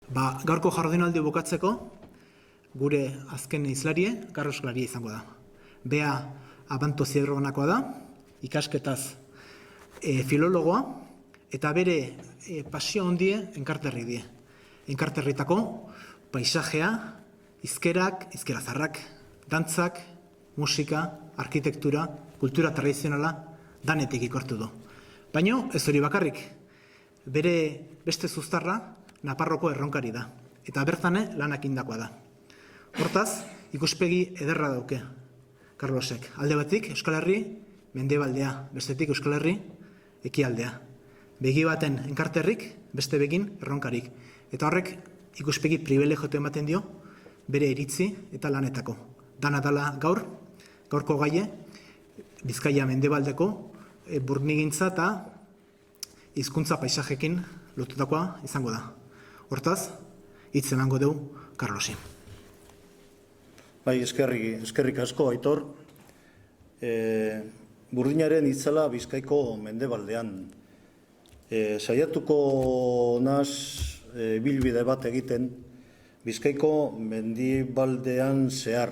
Gaurko jardunaldi bukatzeko, gure azken izlarie, Carlos Claria izango da. Bea Abanto Zierronakoa da, ikasketaz filologoa, eta bere pasio handie enkarterri die. Enkarterritako paisajea, hizkerak, hizkera zarrak, dantzak, musika, arkitektura, kultura tradizionala danetik ikortu du. Baina ez hori bakarrik, bere beste zuztarra Naparroko erronkari da, eta bertane lanak indakoa da. Hortaz, ikuspegi ederra dauke, Carlosek. Alde batik, Euskal Herri, mendebaldea, bestetik Euskal Herri, ekialdea. Begi baten enkarterrik, beste begin erronkarik. Eta horrek ikuspegi privilegiotu ematen dio, bere iritzi eta lanetako. Dana dala gaurko gaie, Bizkaia mendebaldeko burnigintza eta hizkuntza paisajekin lotutakoa izango da. Hortaz, hitz emango dugu Carlosi. Bai, eskerrik asko, Aitor. Burdinaren itzala Bizkaiko mendebaldean. Saiatuko naz bilbide bat egiten Bizkaiko mendebaldean zehar.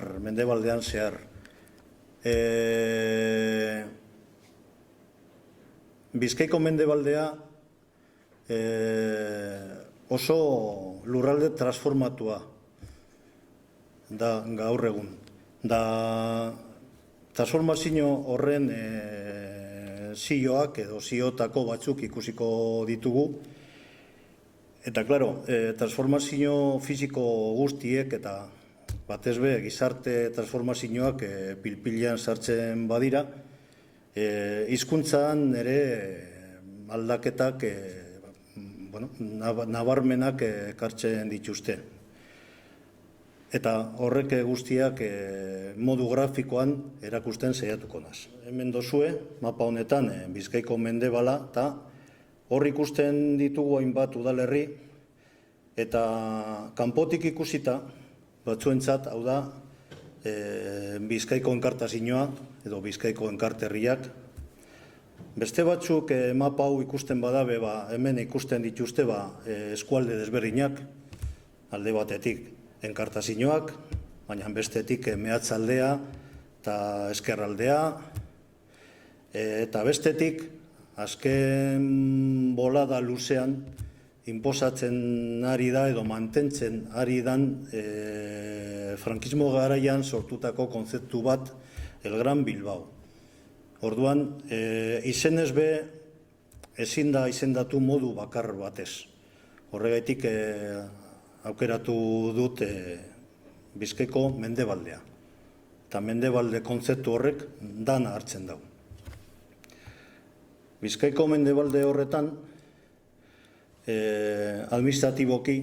Bizkaiko mendebaldea oso lurralde transformatua da gaur egun. Da transformazio horren zioak edo ziotako batzuk ikusiko ditugu. Eta, klaro, transformazio fisiko guztiek eta batez be gizarte transformazioak pilpilean sartzen badira, hizkuntzan ere aldaketak nabarmenak ekartzen dituzte. Eta horrek guztiak modu grafikoan erakusten saiatuko naz. Hemen dozue, mapa honetan Bizkaiko mendebala, eta hor ikusten ditugu hainbat udalerri, eta kanpotik ikusita, batzuentzat, hau da, Bizkaiko enkartazioa edo Bizkaiko enkarterriak. Beste batzuk mapa hau ikusten badabe, hemen ikusten dituzte eskualde desberdinak, alde batetik enkartazioak, baina bestetik mehatzaldea eta eskerraldea, eta bestetik azken bolada luzean inposatzen ari da edo mantentzen ari dan frankismo garaian sortutako kontzeptu bat, El Gran Bilbao. Orduan, izenez be ezin da izendatu modu bakar batez. Horregaitik aukeratu dut Bizkaiko mendebaldea. Eta mendebalde kontzeptu horrek dana hartzen dago. Bizkaiko mendebalde horretan, administratiboki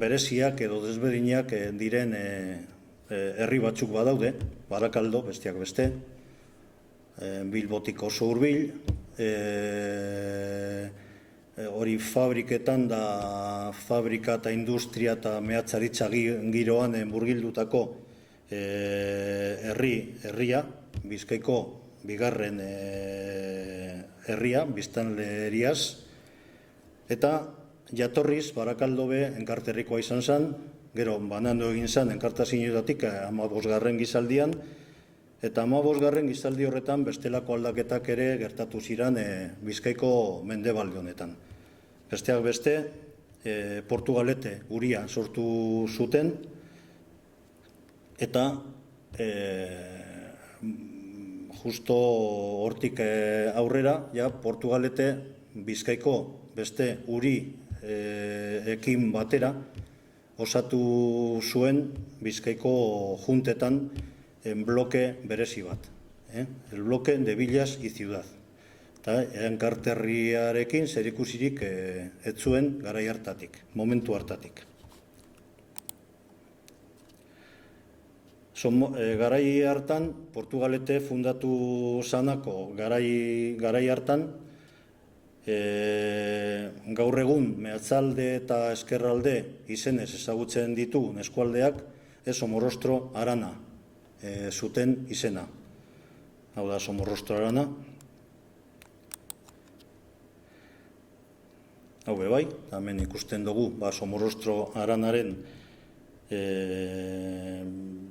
bereziak edo desberdinak diren herri batzuk badaude, Barakaldo, besteak beste, Bilbotik oso hurbil, hori fabriketan da fabrika eta industria eta mehatzaritza giroan murgildutako herria, Bizkaiko bigarren herria, biztanleriaz, eta jatorriz Barakaldo be enkarterrikoa izan zen, gero banandu egin zen enkartazioetatik 15. gizaldian, eta 15. gizaldi horretan bestelako aldaketak ere gertatu ziren Bizkaiko mendebalde honetan. Besteak beste, Portugalete uria sortu zuten, eta justo hortik aurrera, Portugalete Bizkaiko beste uri ekin batera osatu zuen Bizkaiko juntetan bloke berezi bat. El bloque de villas y ciudad. Eta enkarterriarekin zerikusirik ez zuen garai hartatik, momentu hartatik. Garai hartan, Portugalete fundatu zanako garai hartan, gaur egun mehatzalde eta eskerralde izenez ezagutzen ditu eskualdeak, Somorrostro Arana zuten izena. Hau da, Somorrostro Arana. hau bai, hemen ikusten dugu, Somorrostro Aranaren,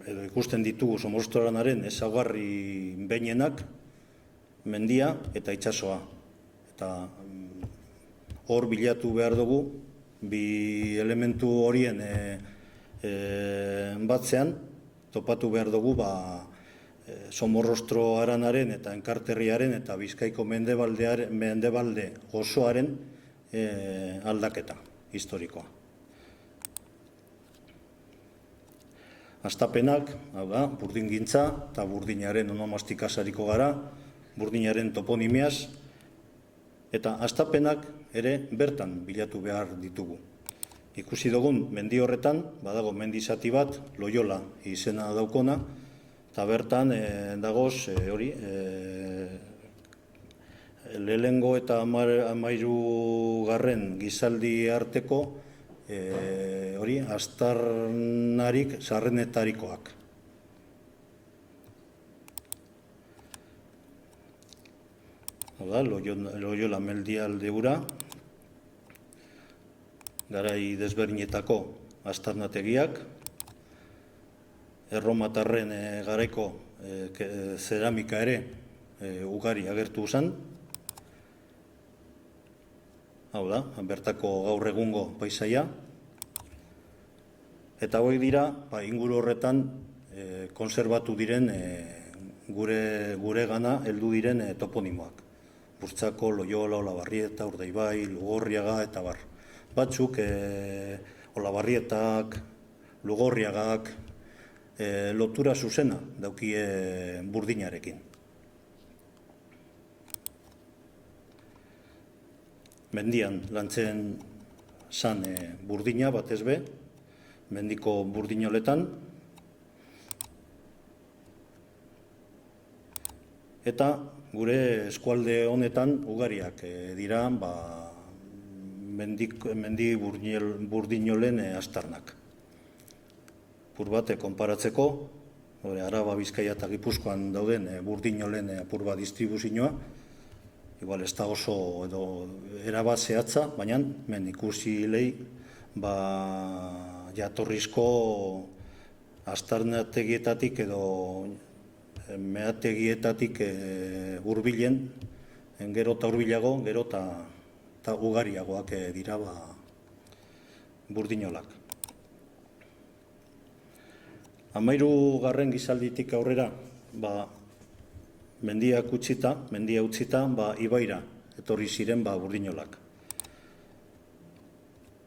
edo ikusten ditugu Somorrostro Aranaren ezaugarri behinenak, mendia eta itsasoa. Eta hor bilatu behar dugu, bi elementu horien batzean, topatu behar dugu Somorrostro Aranaren eta Enkarterriaren eta Bizkaiko mendebalde osoaren aldaketa historikoa. Hastapenak, hau da, burdingintza eta burdinaren onomastikaz ariko gara, burdinaren toponimiaz, eta hastapenak ere bertan bilatu behar ditugu. Ikusi dugun mendi horretan, badago mendi zati bat, Loiola izena daukona, eta bertan dagoz hori, lehengo eta 13. gizaldi arteko hori, astarnarik sarrenetarikoak. Loiola mendialde ura, garai desberdinetako astarnategiak, erromatarren garaiko zeramika ere ugari agertu zen. Hau da, bertako gaur egungo paisaia. Eta hauek dira, inguru horretan konserbatu diren gure gana heldu diren toponimoak. Burtzako, Loiola, Olabarrieta, Urdaibai, Lugorriaga eta bar. Batzuk Olabarrietak, Lugorriagak lotura zuzena daukie burdinarekin. Mendian lantzen zan burdina batez be, mendiko burdinoletan, eta gure eskualde honetan ugariak dira mendi burdinolen astarnak. Apur bat, konparatzeko, Araba, Bizkaia eta Gipuzkoan dauden burdinolen apur bat distribuzioa, igual ez da oso edo erabat zehatza, baina men ikusi lehi jatorrizko astarnategietatik edo meategietatik hurbilen, gero eta hurbilago, gero eta ugariagoak dira burdinolak. 13. gizalditik aurrera, mendia utzita, ibaira etorri ziren burdinolak.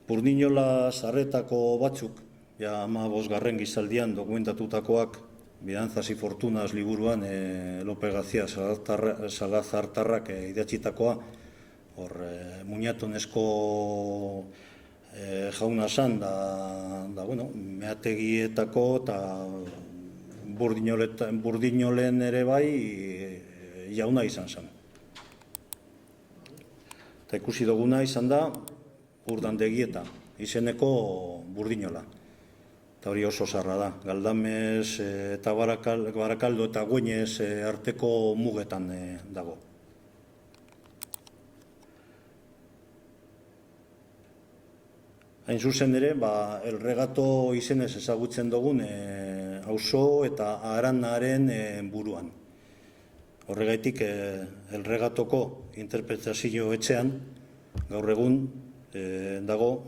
Burdinola zarretako batzuk, 15. gizaldian dokumentatutakoak, Bidanzas y Fortunas liburuan Lope García Salazartarrak idatzitakoa, hor muñatonezko jauna zan, meategietako eta burdinolen ere bai jauna izan zen. Eta ikusi duguna izan da Urdandegieta, izeneko burdinola. Eta hori oso zarra da. Galdamez eta Barakaldo eta Güeñez arteko mugetan dago. Hain zuzen ere, El Regato izenez ezagutzen dugun auzo eta Aranaren buruan. Horregaitik El Regatoko interpretazio etxean, gaur egun dago,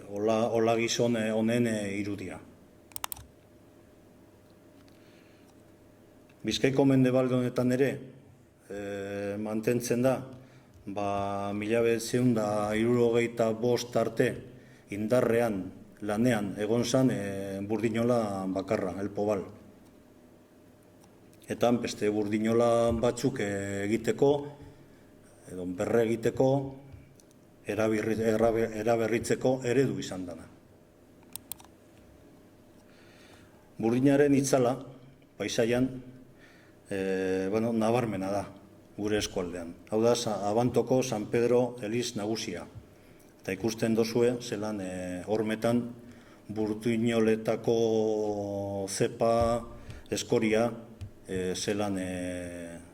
hola gizon honen irudia. Bizkaiko mendebalde honetan ere mantentzen da, 1975 arte indarrean lanean egon zan burdinola bakarra, El Pobal. Eta beste burdinola batzuk egiteko, edo berre egiteko, eraberritzeko eredu izan dana. Burdinaren itzala, paisaian, nabarmena da, gure eskualdean. Hau da, Abantoko San Pedro eliz nagusia. Eta ikusten dozue, zelan hormetan, burdinoletako zepa, eskoria,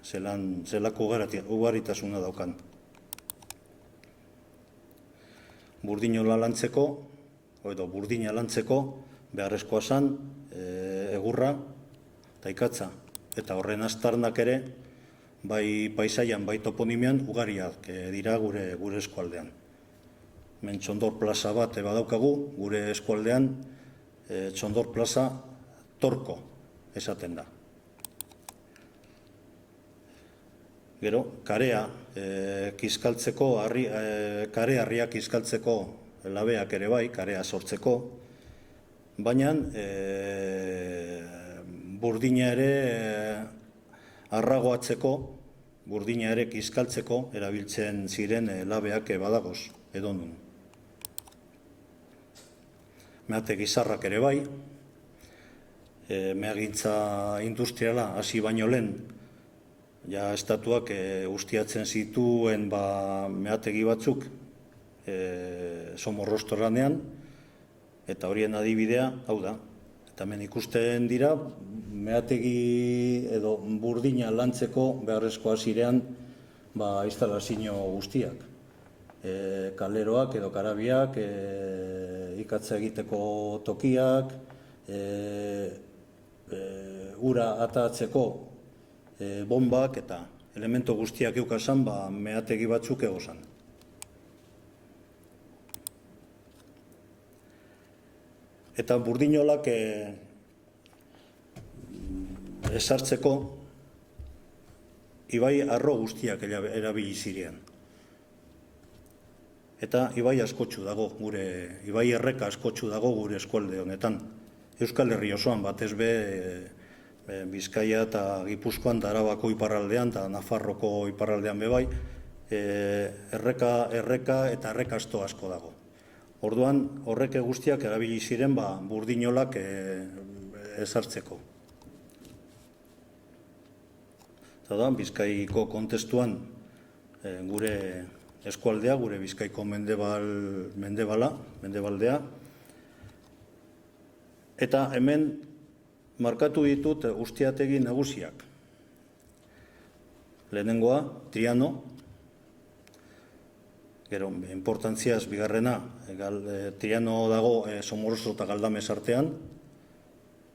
zelako ugaritasuna daukan. burdinola lantzeko, edo burdina lantzeko, beharrezkoa zen, egurra eta ikatza. Eta horren aztarnak ere, bai paisaian, bai toponimian, ugariak dira gure eskualdean. Hemen Txondor plaza bat badaukagu, gure eskualdean, Txondor plaza Torko esaten da. Gero, karea kiskaltzeko, kare harriak kiskaltzeko labeak ere bai, karea sortzeko, baina burdina ere arragoatzeko, burdina ere kiskaltzeko erabiltzen ziren labeak badagoz, edonun. Meate gizarrak ere bai, meagintza industriala hasi baino lehen, ja estatuak ustiatzen zituen meategi batzuk Somorrostoranean, eta horien adibidea, hau da. Eta hemen ikusten dira, meategi edo burdina lantzeko beharrezkoa zirean instalazio guztiak. Kaleroak edo karabiak, ikatza egiteko tokiak, ura atatzeko bombak eta elemento guztiak eukazan, meategi batzuk egozan. Eta burdinolak esartzeko ibai arro guztiak erabili ziren. Eta ibai askotxu dago, ibai erreka askotxu dago gure eskualde honetan. Euskal Herri osoan, batez be, Bizkaia eta Gipuzkoan, eta Arabako iparraldean, eta Nafarroko iparraldean bebai, erreka eta errekasto asko dago. Orduan, horrek guztiak erabili ziren burdinolak ezartzeko. Eta da, Bizkaiko kontestuan gure eskualdea, gure Bizkaiko mendebaldea, eta hemen markatu ditut ustiategi nagusiak. Lehenengoa, Triano, gero, importantziaz bigarrena, Triano dago Somorroso eta Galdames artean,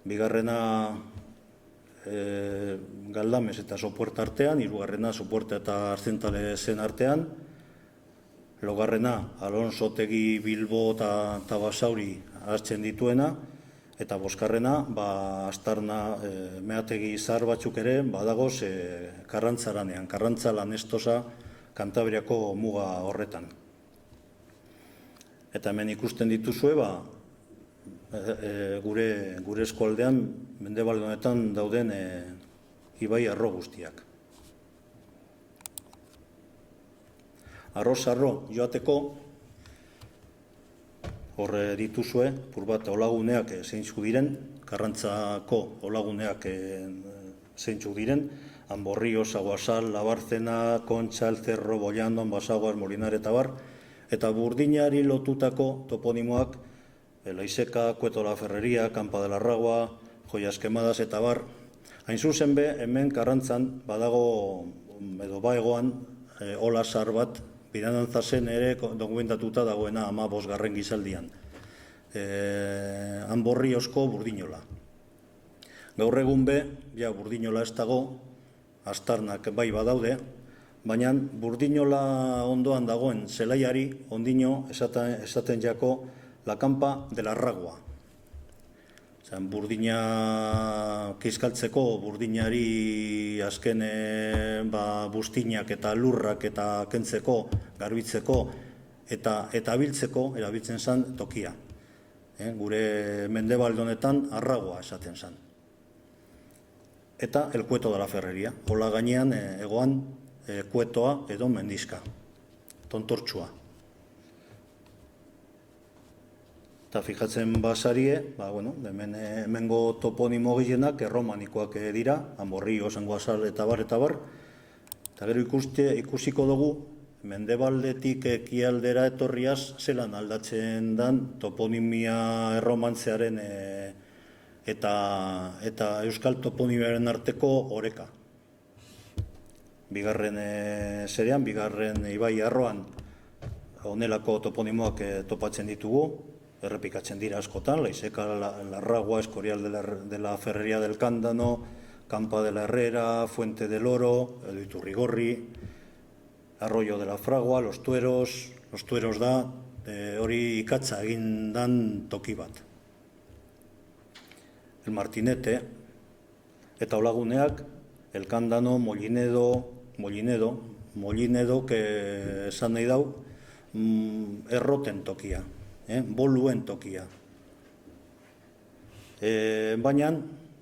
bigarrena Galdames eta Sopuerta artean, hirugarrena Sopuerta eta Arzentalesen artean, laugarrena Alonsotegi, Bilbo eta Basauri hartzen dituena, eta bosgarrena, Astarna meategi zahar batzuk ere, badagoz Karrantzaranean, Karrantza Lanestosa Kantabriako muga horretan. Eta hemen ikusten dituzue, gure eskualdean, mendebalde honetan dauden ibai arro guztiak. Arroz-arro joateko, horre dituzue, purbat olaguneak zeintzuk diren, Karrantzako olaguneak zeintzuk diren, Amborrio, Saguasal, Labarcena, Kontxa, El Cerro, Bollando, Basaguas, Molinar eta bar, eta burdinari lotutako toponimoak, Laiseka, Cueto la Ferrería, Campa de la Ragua, Joyas Quemadas eta bar. Hain zuzen be, hemen Karrantzan badago, edo baegoan, ola zahar bat, Bidanantzazen ere dokumentatuta dagoena 15. gizaldian. Amborriosko burdinola. Gaur egun be, burdinola ez dago, astarnak bai badaude, baina burdinola ondoan dagoen zelaiari ondino esaten jako la Campa de la Ragua. Burdina kiskaltzeko, burdinari azken bustinak eta lurrak eta kentzeko, garbitzeko eta biltzeko erabiltzen zen tokia. Gure mendebalde honetan arragoa esaten zen. Eta el Cueto de la Ferrería. Hola gainean egoan kuetoa edo mendizka, tontortxua. Eta fijatzen basarie, hemengo toponimo gehienak erromanikoak dira, Amborrio, Sanguasal eta bar. Eta gero ikusiko dugu, mendebaldetik ekialdera etorriaz, zelan aldatzen dan toponimia erromantzearen eta euskal toponimiaren arteko oreka. Bigarren zerean, bigarren ibai arroan, honelako toponimoak topatzen ditugu, errepikatzen dira askotan, Laiseka, Larragua, Escorial de la Ferrería del Cándano, Campa de la Herrera, Fuente del Oro, Iturrigorri, Arroyo de la Fragua, Los Tueros da, hori ikatza egin dan toki bat. El Martinete, eta olaguneak, El Cándano, Mollinedo, que esan nahi dau, erroten tokia, boluen tokia. Baina,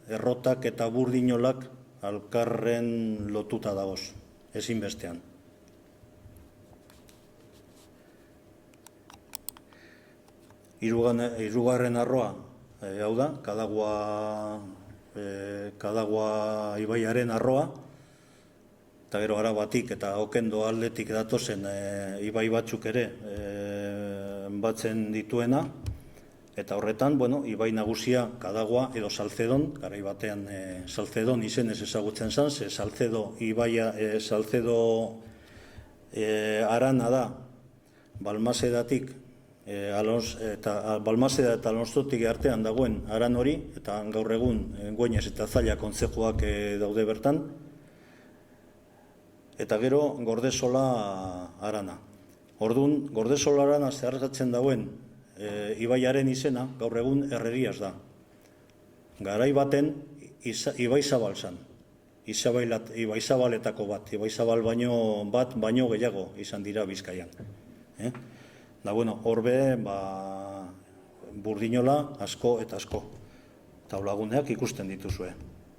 errotak eta burdinolak alkarren lotuta dagoz, ezinbestean. Hirugarren arroa, hau da, Kadagua ibaiaren arroa, eta gero Arabatik eta Okendo aldetik datozen ibai batzuk ere batzen dituena, eta horretan, ibai nagusia Kadagua edo Salcedon, garai batean Salcedon izenez ezagutzen zen, ze Salcedo Arana da, Balmasedatik, Balmaseda eta Alonsotik artean dagoen aran hori, eta gaur egun Güeñes eta Zalla kontzejuak daude bertan, eta gero Gordesola Arana. Orduan, Gordesola Arana zeharkatzen dagoen ibaiaren izena, gaur egun Herrerias da. Garai baten Ibai Zabal zan, Ibai Zabaletako bat, Ibai Zabal baino gehiago izan dira Bizkaian. Da, horbe, burdinola asko eta asko. Eta laguneak ikusten dituzue.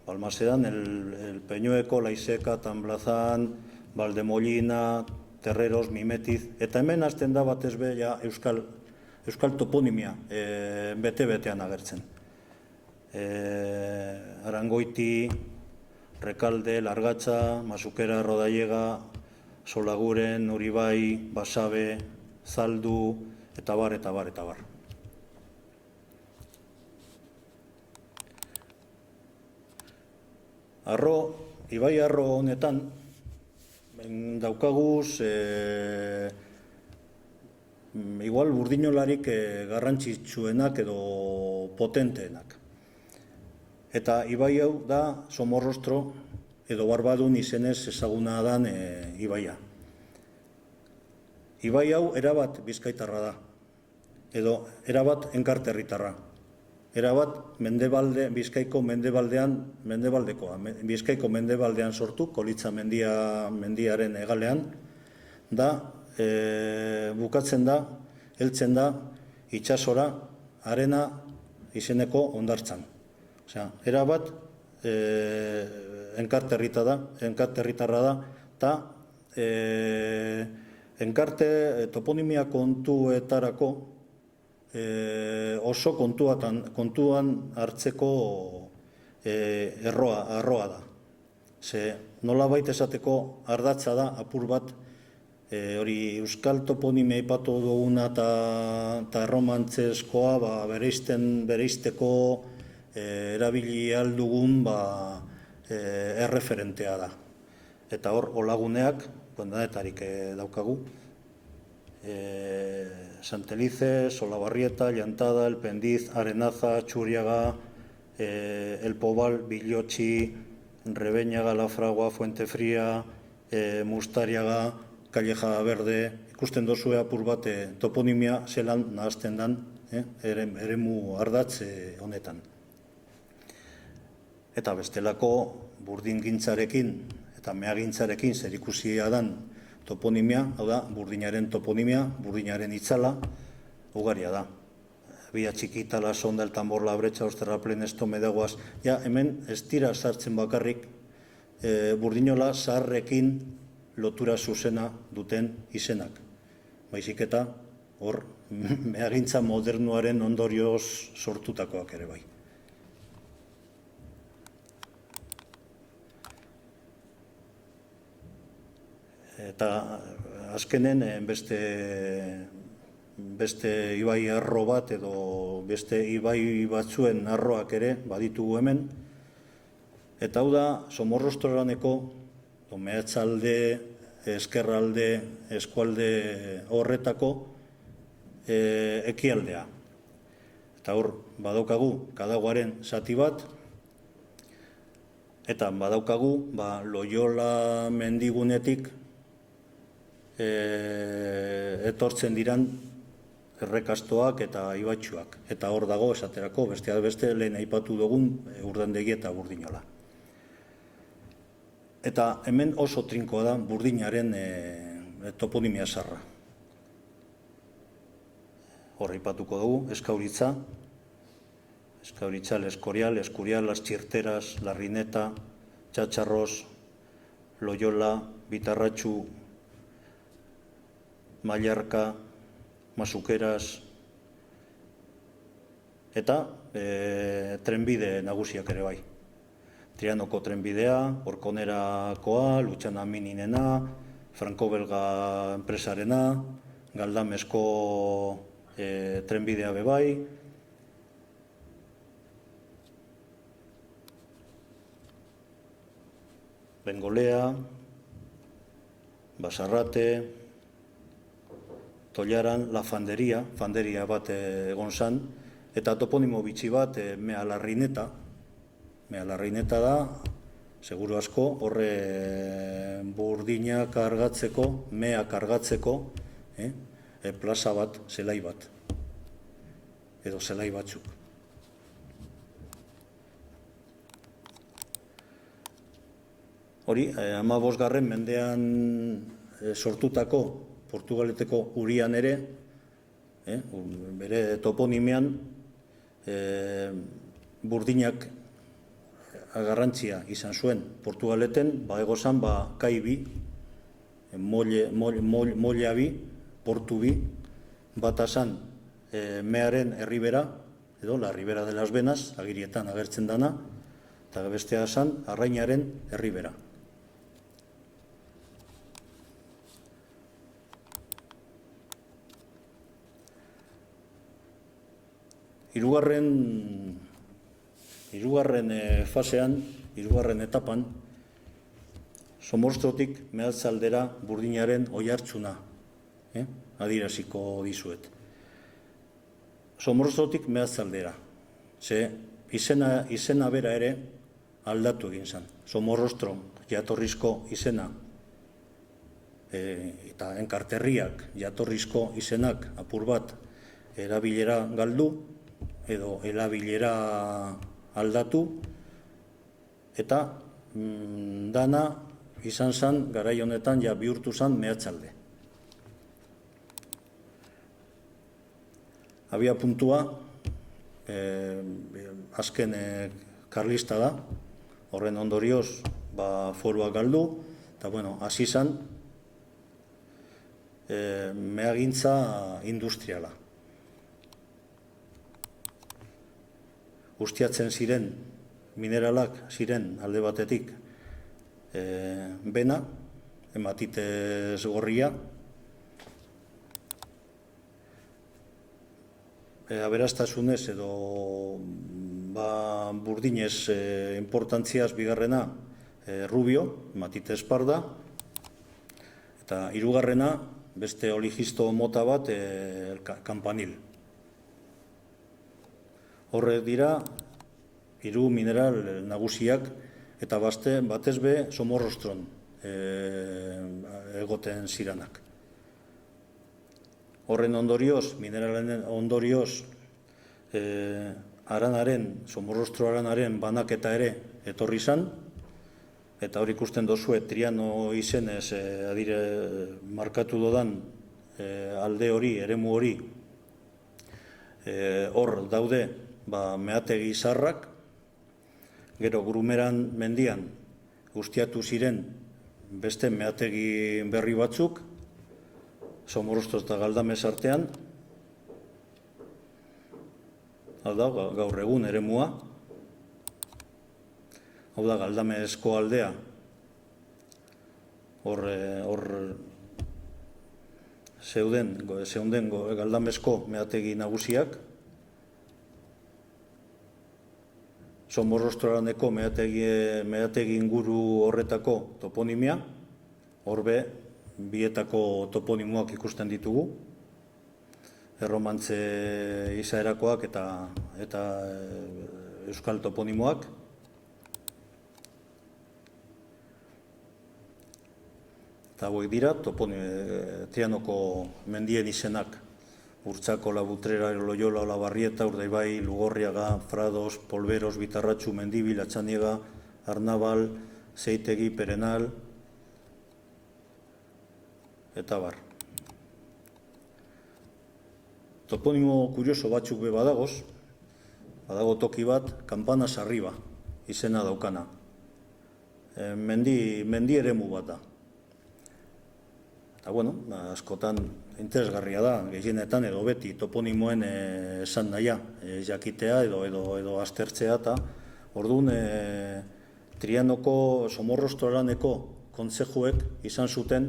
Balmasedan, el Peñueko, Laiseka, Tamblazan, Valdemollina, Terreros, Mimetiz, eta hemen hasten da batez be euskal toponimia bete-betean agertzen. Arangoiti, Rekalde, Largatza, Masukera, Rodallega, Solaguren, Uribai, Basabe, Zaldu, eta bar. Ibai arro honetan, daukaguz, igual burdinolarik garrantzitsuenak edo potenteenak. Eta ibai hau da Somorrostro edo Barbadun izenez ezaguna dan ibaia. Ibai hau erabat bizkaitarra da, edo erabat enkarterritarra. Erabat Bizkaiko mendebaldean sortu, Kolitza mendiaren hegalean, da, bukatzen da, heltzen da, itsasora, Arena izeneko hondartzan. Osea, erabat enkarterritarra da, eta enkarte toponimia kontuetarako oso kontuan hartzeko arroa da. Ze nolabait esateko ardatza da apur bat hori euskal toponimia aipatu duguna eta erromantzezkoa bereizteko erabili aldugun erreferentea da. Eta hor, olaguneak, denetarik daukagu. Santelice, Solabarrieta, Llantada, El Pendiz, Arenaza, Txuriaga, El Pobal, Villotxi, Rebeñaga, La Fragua, Fuentefría, Mustariaga, Calleja Verde, ikusten dozue apur bat toponimia zelan nahazten dan, eremu ardatz honetan. Eta bestelako burdingintzarekin eta meagintzarekin zerikusia dan toponimia, hau da, burdinaren toponimia, burdinaren itzala, ugaria da. Villa Chiquita, La Sonda, El Tambor, La Brecha, Los Terraplenes, Tomedaguas, hemen ez dira sartzen bakarrik burdinola zaharrekin lotura zuzena duten izenak. Baizik eta hor meagintza modernuaren ondorioz sortutakoak ere bai. Eta azkenen beste ibai arro bat edo beste ibai batzuen arroak ere baditugu hemen. Eta hau da, Somorrostroraneko, mehatzalde eskerralde, eskualde horretako ekialdea. Eta hor, badaukagu Kadaguaren zati bat, eta badaukagu Loiola mendigunetik etortzen diran errekastoak eta ibatxuak. Eta hor dago, esaterako, besteak beste, lehen aipatu dugun Urdandegi eta Burdinola. Eta hemen oso trinkoa da Burdinaren toponimia zarra. Hor aipatuko dugu, Eskauritza, El Escorial, Las Chirteras, La Rineta, Txatxarros, Loiola, Bitarratxu, Mallorca, Masukeras, eta trenbide nagusiak ere bai. Trianoko trenbidea, Orkonerakoa, Lutxana Mininena, Franco-Belga enpresarena, Galdamesko trenbidea bebai, Bengolea, Basarrate, Tollaran, La Fanderia, fanderia bat egon zan, eta toponimo bitxi bat Mea Larrineta. Mea Larrineta da, seguru asko, horre Burdina kargatzeko, Mea kargatzeko, plaza bat, zelai bat, edo zelai batzuk. Hori, 15. mendean sortutako Portugaleteko Urian ere, bere toponimian, Burdinak garrantzia izan zuen Portugaleten, egozan kai bi, molla bi, portu bi, bat asan Mearen herribera, edo la Ribera de las Venas, agirietan agertzen dana, eta bestea asan Arrainaren herribera. Hirugarren fasean, hirugarren etapan, Somorrostrotik mehatzaldera Burdinaren oihartzuna, adieraziko dizuet. Somorrostrotik mehatzaldera, ze izena bera ere aldatu egin zen. Somorrostro jatorrizko izena, eta enkarterriak jatorrizko izenak apur bat erabilera galdu, edo erabilera aldatu, eta dana izan zen, garai honetan ja bihurtu zen mehatzalde. Abia puntua, azken karlista da, horren ondorioz forua galdu, eta hasi zen meagintza industriala. Ustiatzen ziren, mineralak ziren alde batetik bena, hematitez gorria, aberastasunez edo burdinez importantziaz bigarrena rubio, hematitez parda, eta hirugarrena beste oligisto mota bat campanil. Horrek dira, hiru mineral nagusiak, eta batez be Somorrostron egoten ziranak. Horren ondorioz, mineralen ondorioz, Somorrostro aranaren banaketa ere etorri zan, eta hori ikusten dozue, Triano izenez markatu dodan alde hori, eremu hori, hor daude meategi zarrak, gero Grumeran mendian ustiatu ziren beste meategi berri batzuk, Somorrostro eta Galdamez artean, hau da, gaur egun eremua, hau da, Galdamezko aldea, hor zeuden Galdamezko meategi nagusiak, Somorrostroraneko meategi inguru horretako toponimia, horbe bietako toponimoak ikusten ditugu, erromantze izaerakoak eta euskal toponimoak. Eta hauek dira, Trianoko mendien izenak, Urtsako, Labutrera, Loyola, Olabarrieta, Urdaibai, Lugorriaga, Frados, Polberos, Bitarratxu, Mendibil, Atxaniega, Arnabal, Zeitegi, Perenal, eta bar. Toponimo kurioso batzuk be badagoz, badago toki bat, Campana Sarriba, izena daukana. Mendi eremu bat da. Eta, bueno, askotan interesgarria da, gehienetan edo beti toponimoen esan nahia, jakitea edo aztertzea, eta orduan Trianoko Somorrostoraneko kontzejuek izan zuten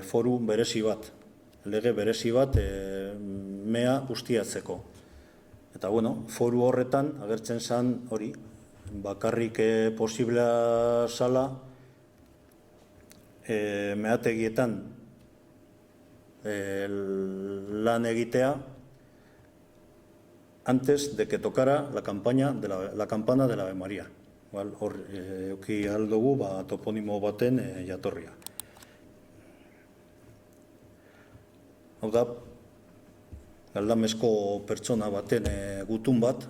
foru berezi bat, lege berezi bat mea ustiatzeko. Eta, bueno, foru horretan agertzen zen hori, bakarrik posiblea zala, meategietan lan egitea antes de que tocara la campana de la Ave María. Hor euki aldugu toponimo baten jatorria. Hau da, Galdamesko pertsona baten gutun bat,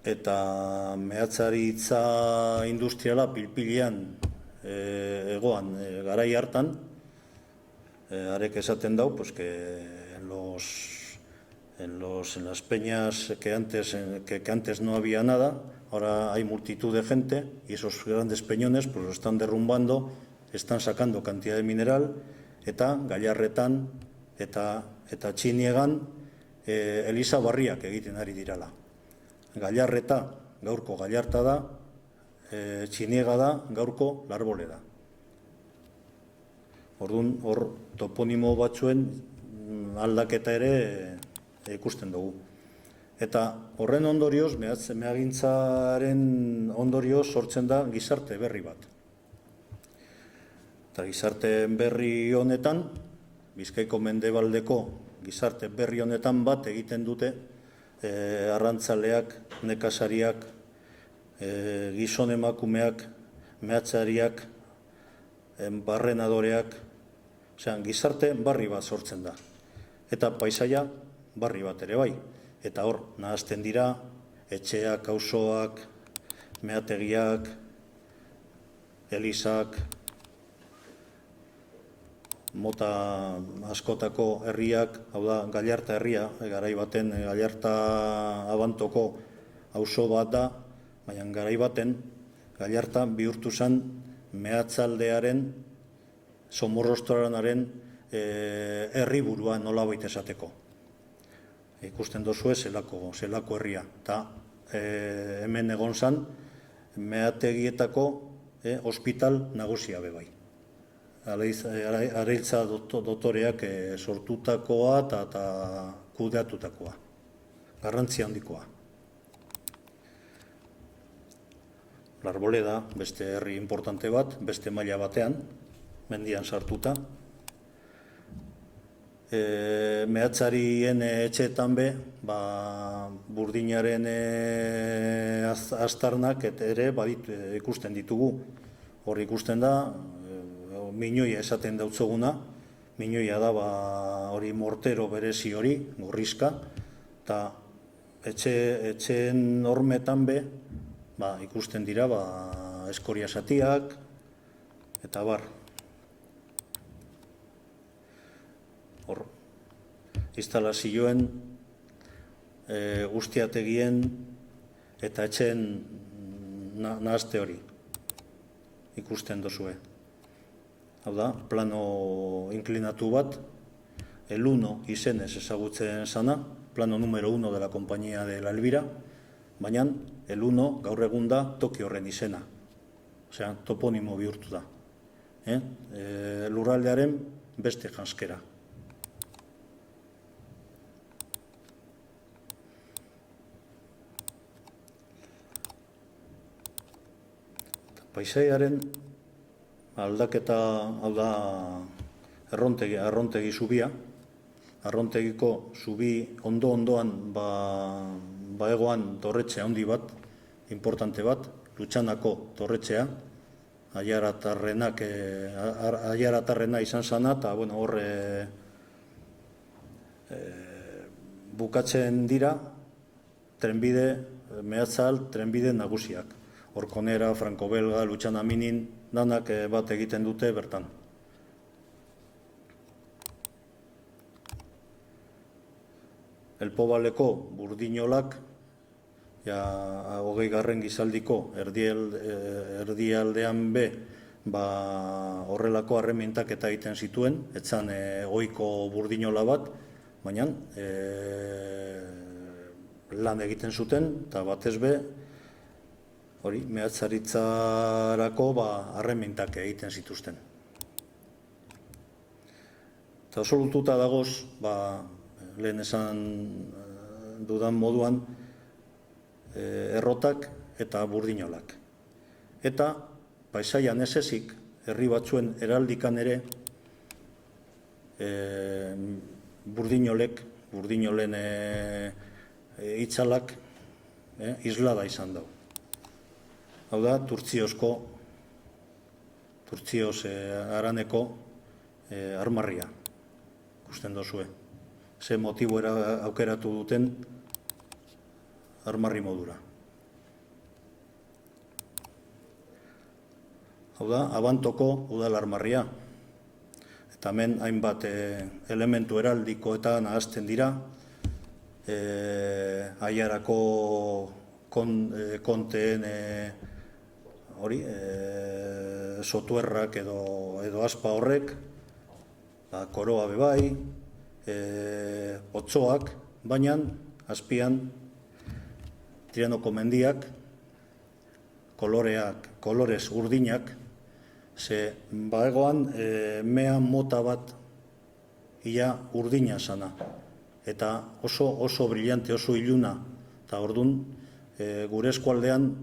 eta mehatzaritza industriala pilpilean egoan garai hartan, arek esaten dau, pues que en las peñas que antes no había nada, ahora hay multitud de gente y esos grandes peñones pues lo están derrumbando, están sacando cantidad de mineral, eta Gallarretan eta Txiniegan Elisa Barriak egiten ari dirala. Gallarreta gaurko Gallarta da, Txiniega da, gaurko Larboleda. Orduan, hor toponimo batzuen aldaketa ere ikusten dugu. Eta horren ondorioz, meagintzaren ondorioz sortzen da gizarte berri bat. Eta gizarte berri honetan, Bizkaiko mendebaldeko gizarte berri honetan bat egiten dute arrantzaleak, nekazariak, gizon emakumeak, mehatzariak, barrenadoreak, gizarte barri bat sortzen da. Eta paisaia barri bat ere bai. Eta hor, nahazten dira, etxeak, auzoak, meategiak, elizak, mota askotako herriak, hau da, Gallarta herria, garai baten Gallarta Abantoko auzo bat da, baina garai baten Gallarta bihurtu zen mehatzaldearen, Somorrostoranaren herriburua nolabait esateko. Ikusten dozue zelako herria. Eta hemen egon zen meategietako hospital nagusia bebai. Areiltza doktoreak sortutakoa eta kudeatutakoa. Garrantzi handikoa. Larboleda, beste herri importante bat, beste maila batean, mendian sartuta. Mehatzarien etxeetan be, burdinaren aztarnak ere ikusten ditugu. Hor ikusten da, minoia esaten dautzoguna, minoia da hori mortero berezi hori, gorrizka, eta etxeen hormetan be, ikusten dira eskoria satiak, eta bar. Hor, instalazioen, guztiategien eta etxeen nahazte hori ikusten dozue. Hau da, plano inklinatu bat, el 1 izenez ezagutzen zana, plano número 1 de la compañía de la Elvira, baina el 1 gaur egun da toki horren izena. Osea, toponimo bihurtu da. Lurraldearen beste janskera. Paisaiaren Aldaketa, hau da, Arrontegi zubia. Arrontegiko zubi ondoan egoan torretxe handi bat, importante bat, Lutxanako torretxea, aiaratarrena izan zana, eta horre bukatzen dira trenbide, mehatzal trenbide nagusiak. Orkonera, Franco-Belga, Lutxana-Minin, danak bat egiten dute bertan. Elpobaleko Burdinolak, 20. gizaldiko erdialdean be, horrelako harremintak eta egiten zituen, etzan goiko Burdinola bat, baina lan egiten zuten, eta batez be, hori, mehatzaritzarako harremintak egiten zituzten. Eta oso lotuta dagoz, lehen esan dudan moduan, errotak eta burdinolak. Eta paisaian ez ezik, herri batzuen heraldikan ere, burdinolen itzalak islada izan dau. Hau da, Turtzioz haraneko armarria, ikusten dozue. Ze motibo aukeratu duten armarri modura. Hau da, Abantoko udal armarria. Eta hemen hainbat elementu heraldikoetan ahazten dira, Aiarako konteen sotuerrak edo aspa horrek, koroa bebai, otzoak, baina azpian Trianoko mendiak, kolorez urdinak, ze egoan mea mota bat ia urdina sana, eta oso brillante, oso iluna, eta orduan gure eskualdean,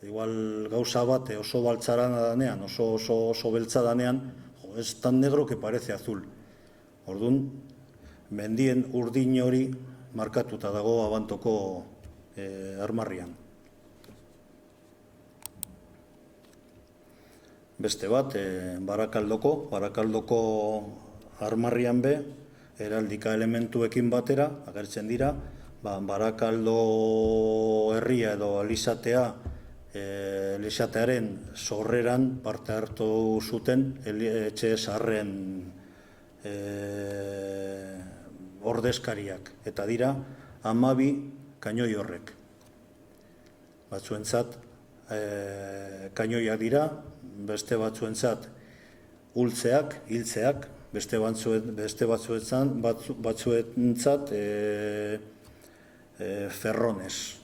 igual gauza bat oso baltzarana danean, oso beltza danean, es tan negro que parece azul. Orduan, mendien urdin hori markatuta dago Abantoko armarrian. Beste bat, Barakaldoko armarrian be, heraldika elementuekin batera, agertzen dira, Barakaldo herria edo elizatearen sorreran parte hartu zuten etxe zaharren ordezkariak, eta dira 12 kainoi horrek. Batzuentzat kainoiak dira, beste batzuentzat hiltzeak, beste batzuentzat ferrones.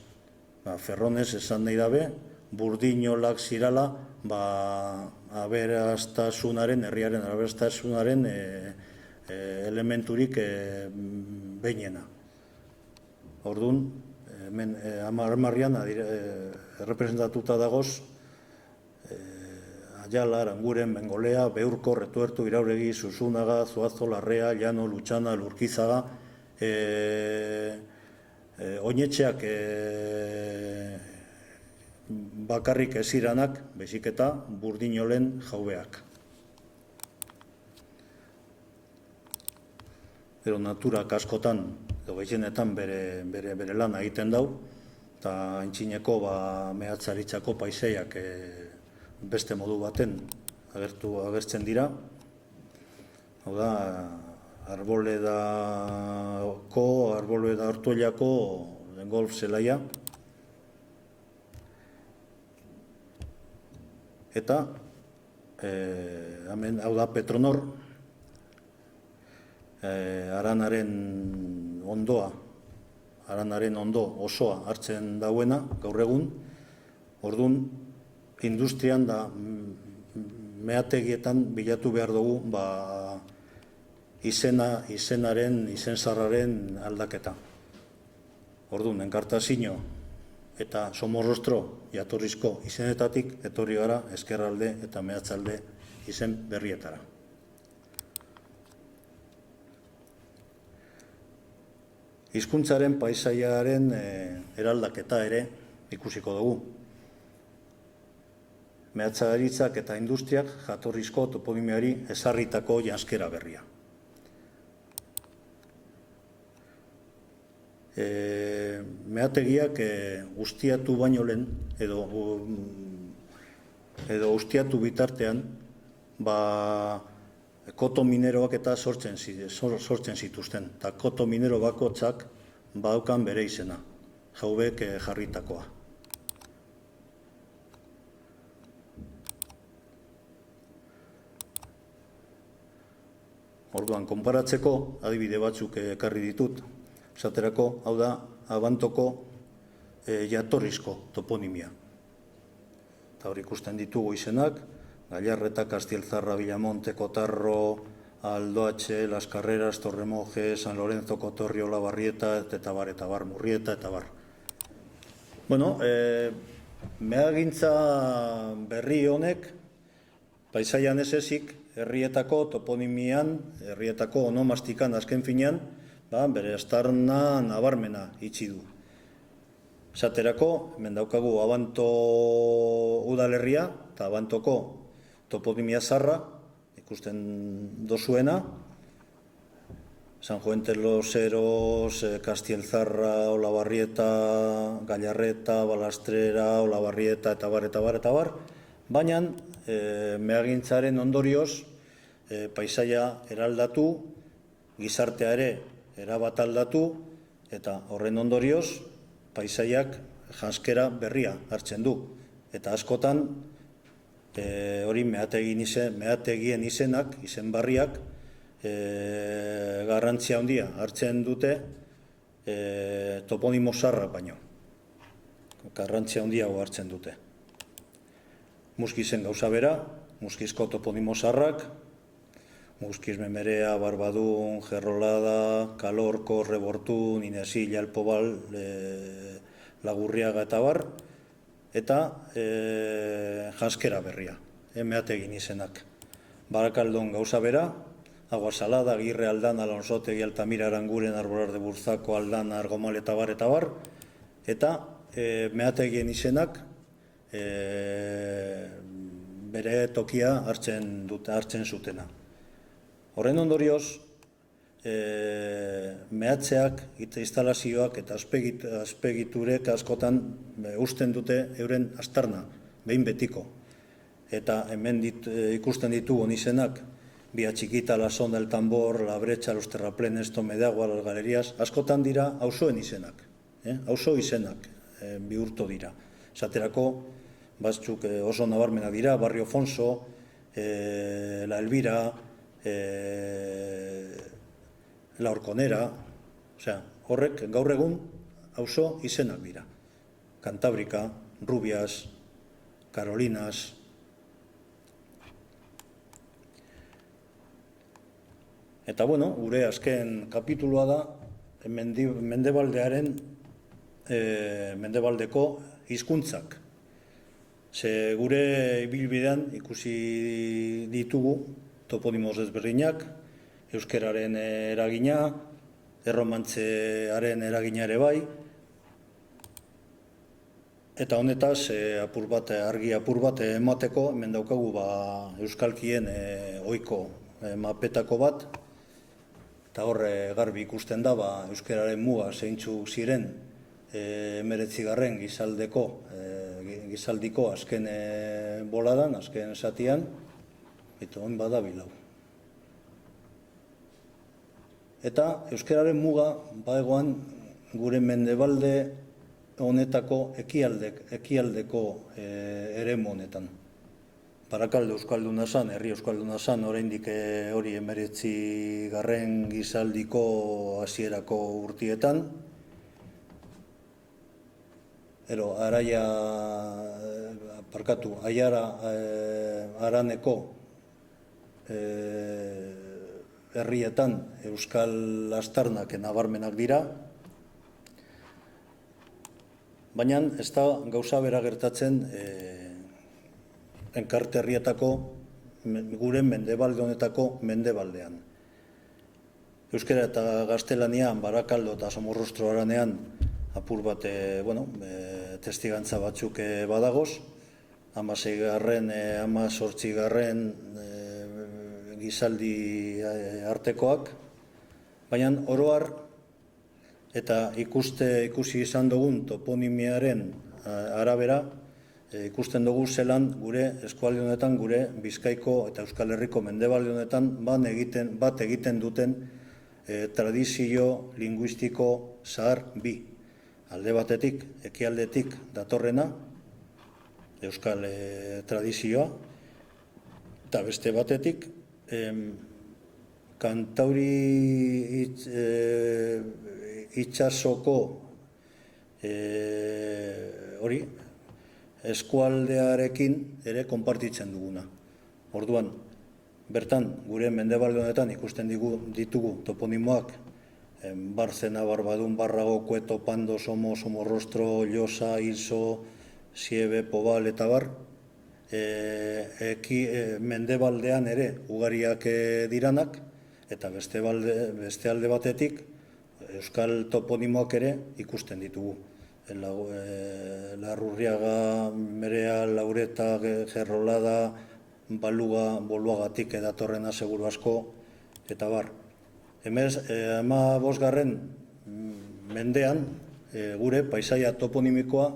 Ferrones esan nahi dabe, burdinolak zirala, herriaren aberastasunaren elementurik behinena. Orduan, hemen armarrian errepresentatuta dagoz, Ayala, Aranguren, Bengolea, Beurko, Retuertu, Irauregi, Zuzunaga, Zuazo, Larrea, Llano, Lutxana, Lurkizaga, oinetxeak bakarrik eziranak, bezik eta burdinolen jaubeak. Gero naturak askotan, edo gehienetan bere lana egiten dau, eta aintzineko mehatzaritzako paiseiak beste modu baten agertzen dira. Hau da, Arboleda Ortuellako golf zelaia. Eta, hau da Petronor, Aranaren ondo osoa hartzen dauena, gaur egun. Orduan, industrian da meategietan bilatu behar dugu izen zarraren aldaketa. Orduan, Enkartazino eta Somorrostro jatorrizko izenetatik etorri gara ezkerralde eta mehatzalde izen berrietara. Hizkuntzaren paisaiaren eraldaketa ere ikusiko dugu. Meatzagaritzak eta industriak jatorrizko toponimiari ezarritako janskera berria. Meategiak ustiatu baino lehen, edo ustiatu bitartean, koto mineroak eta sortzen zituzten. Eta koto minero bakoitzak badaukan bere izena, jaubek jarritakoa. Orduan, konparatzeko adibide batzuk ekarri ditut. Esaterako, hau da, Abantoko jatorrizko toponimia. Eta hor ikusten ditugu izenak, Gallarreta, Castielzarra, Villamonte, Kotarro, Aldoatxe, Las Carreras, Torremoje, San Lorenzo, Kotorri, Olabarrieta, eta bar, Murrieta, eta bar. Bueno, meagintza berri honek, paisaian ez ezik, herrietako toponimian, herrietako onomastikan azken finean, bere aztarna nabarmena itxi du. Esaterako, hemen daukagu Abanto udalerria, eta Abantoko toponimia zarra, ikusten dozuena, San Juente los Eros, Castielzarra, Olabarrieta, Gallarreta, Balastrera, Olabarrieta, eta bar, baina meagintzaren ondorioz paisaia eraldatu, gizartea ere erabat aldatu, eta horren ondorioz paisaiak janskera berria hartzen du. Eta askotan hori meategien izenak, izen barriak, garrantzia handia hartzen dute toponimo zarra baino. Garrantzia handiago hartzen dute. Muskizen gauza bera, Muskizko toponimo zarrak, Muskiz Memerea, Barbadun, Gerrolada, Kalorko, Rebortun, Inesilla, Alpobal, Lagurriaga eta bar, eta janskera berria, meategin izenak. Barakaldon gauza bera, Agua Salada, Agirre, Aldana, Alonsotegi, Altamira, Aranguren, Arbolar de Burzako, Aldana, Argomal eta bar, eta meategien izenak bere tokia hartzen zutena. Horren ondorioz, mehatzeak, instalazioak eta azpegiturek askotan usten dute euren aztarna, behin betiko. Eta hemen ikusten ditugun izenak, Vía Chiquita, La Sonda, El Tambor, La Brecha, Los Terraplenes, Tome de Agua, Las Galerías, askotan dira auzoen izenak, auzo izenak bihurtu dira. Esaterako, batzuk oso nabarmena dira, Barrio Fonso, La Elvira, La Orconera, horrek gaur egun auzo izenak dira. Cantábrica, Rubias, Carolinas. Eta bueno, gure azken kapitulua da mendebaldeko hizkuntzak. Ze gure ibilbidean ikusi ditugu toponimos ezberdinak, euskeraren eragina, erromantzearen eragina ere bai, eta honetaz argi apur bat emateko, hemen daukagu euskalkien ohiko mapetako bat, eta hor garbi ikusten da euskararen muga zeintzuk ziren 19. Gizaldiko azken boladan, azken zatian, eta hon badabilau. Eta euskararen muga baegoan gure mendebalde honetako ekialdeko eremu honetan. Barakaldo euskalduna zan, herri euskalduna zan, oraindik hori 19. Gizaldiko hasierako urtietan. Aiara Araneko herrietan euskal aztarnak nabarmenak dira, baina ez da gauza bera gertatzen Enkarte herrietako gure mendebalde honetako mendebaldean. Euskara eta gaztelanian, Barakaldo eta Somorrostro aranean, apur bat, testigantza batzuk badagoz, 18. Gizaldi artekoak, baina oroar eta ikusi izan dugun toponimiaren arabera, ikusten dugu zelan gure eskualde honetan, gure Bizkaiko eta Euskal Herriko mendebalde honetan bat egiten duten tradizio linguistiko zahar bi. Alde batetik, ekialdetik datorrena, euskal tradizioa, eta beste batetik, Kantauri itsasoko hori eskualdearekin ere konpartitzen duguna. Orduan, bertan, gure mendebalde honetan ikusten ditugu toponimoak, Barzena, Barbadun, Barrago, Kueto, Pando, Somo, Somorrostro, Llosa, Ilso, Siebe, Pobal eta bar, mendebaldean ere ugariak diranak, eta beste alde batetik, euskal toponimoak ere ikusten ditugu. Larrurriaga, Merea, Laureta, Gerrolada, Baluga, Boluagatik edatorrena seguru asko, eta bar. 15. mendean, gure paisaia toponimikoa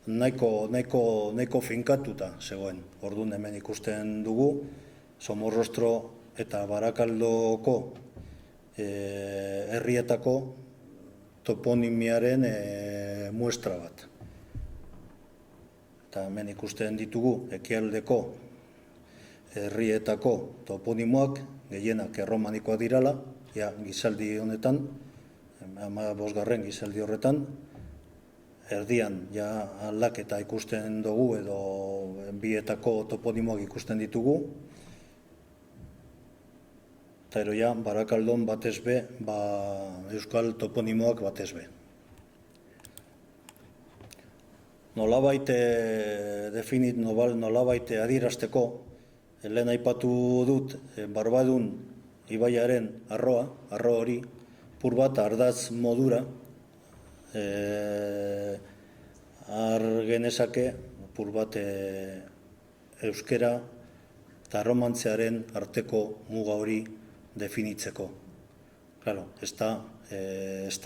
nahiko finkatuta zegoen. Orduan hemen ikusten dugu, Somorrostro eta Barakaldoko herrietako toponimiaren muestra bat. Eta hemen ikusten ditugu ekialdeko herrietako toponimoak, gehienak erromanikoak dirala, gizaldi honetan, 15. gizaldi horretan, erdian aldaketa ikusten dugu edo bietako toponimoak ikusten ditugu, eta ero Barakaldon batez be, euskal toponimoak batez be. Nolabait nolabait adierazteko, lehen aipatu dut Barbadun ibaiaren arro hori, pur bat ardatz modura, genezake pur bat euskera eta romantzearen arteko muga hori definitzeko. Claro, ez da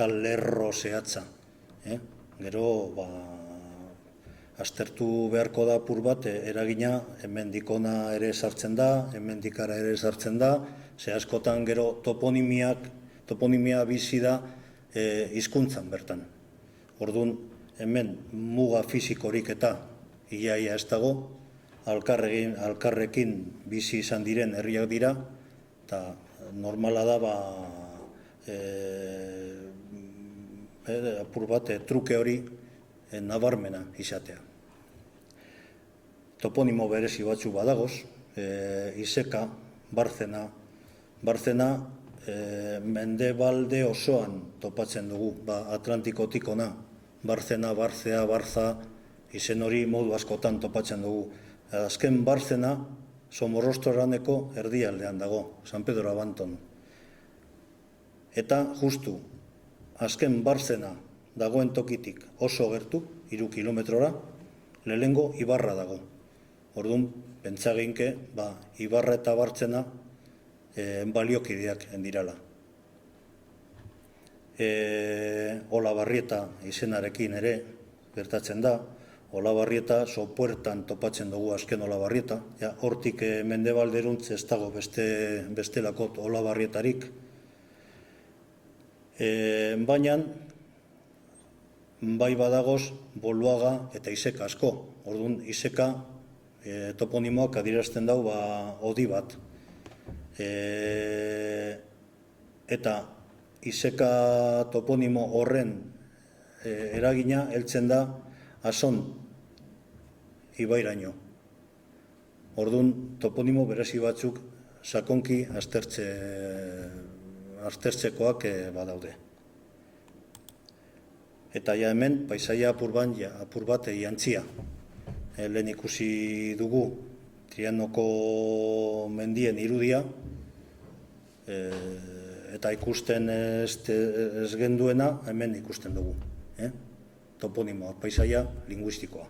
lerro zehatza. Gero, aztertu beharko da pur bat, eragina hemendikona ere sartzen da, hemendikara ere sartzen da, ze askotan gero toponimia bizi da hizkuntzan bertan. Orduan, hemen muga fisikorik eta iaia ez dago, alkarrekin bizi izan diren herriak dira, eta normala da apur bat truke hori nabarmena izatea. Toponimo berezi batzu badagoz, Iseka, Barzena, mendebalde osoan topatzen dugu, Atlantikotik ona, Barzena, Barzea, Barza, izen hori modu askotan topatzen dugu. Azken Barzena, Somorrostroraneko erdialdean dago, San Pedro Abanton. Eta justu, azken Barzena dagoen tokitik oso gertu, 3 kilometrora, lehengo Ibarra dago. Orduan, pentsaginke, Ibarra eta Barzena baliokideak endirala. Olabarrieta izenarekin ere gertatzen da, Olabarrieta Sopuertan topatzen dugu azken Olabarrieta, hortik mendebalderuntz ez dago bestelako Olabarrietarik. Baina, bai badagoz Boluaga eta Iseka asko. Orduan, Iseka toponimoak adierazten dau odi bat. Eta Iseka toponimo horren eragina heltzen da Ason ibairaino. Orduan, toponimo berezi batzuk sakonki aztertzekoak badaude. Eta hemen, paisaia apur bat jantzia. Lehen ikusi dugu Trianoko mendien irudia, eta ikusten ez genduena hemen ikusten dugu. Toponimoa, paisaia, linguistikoa.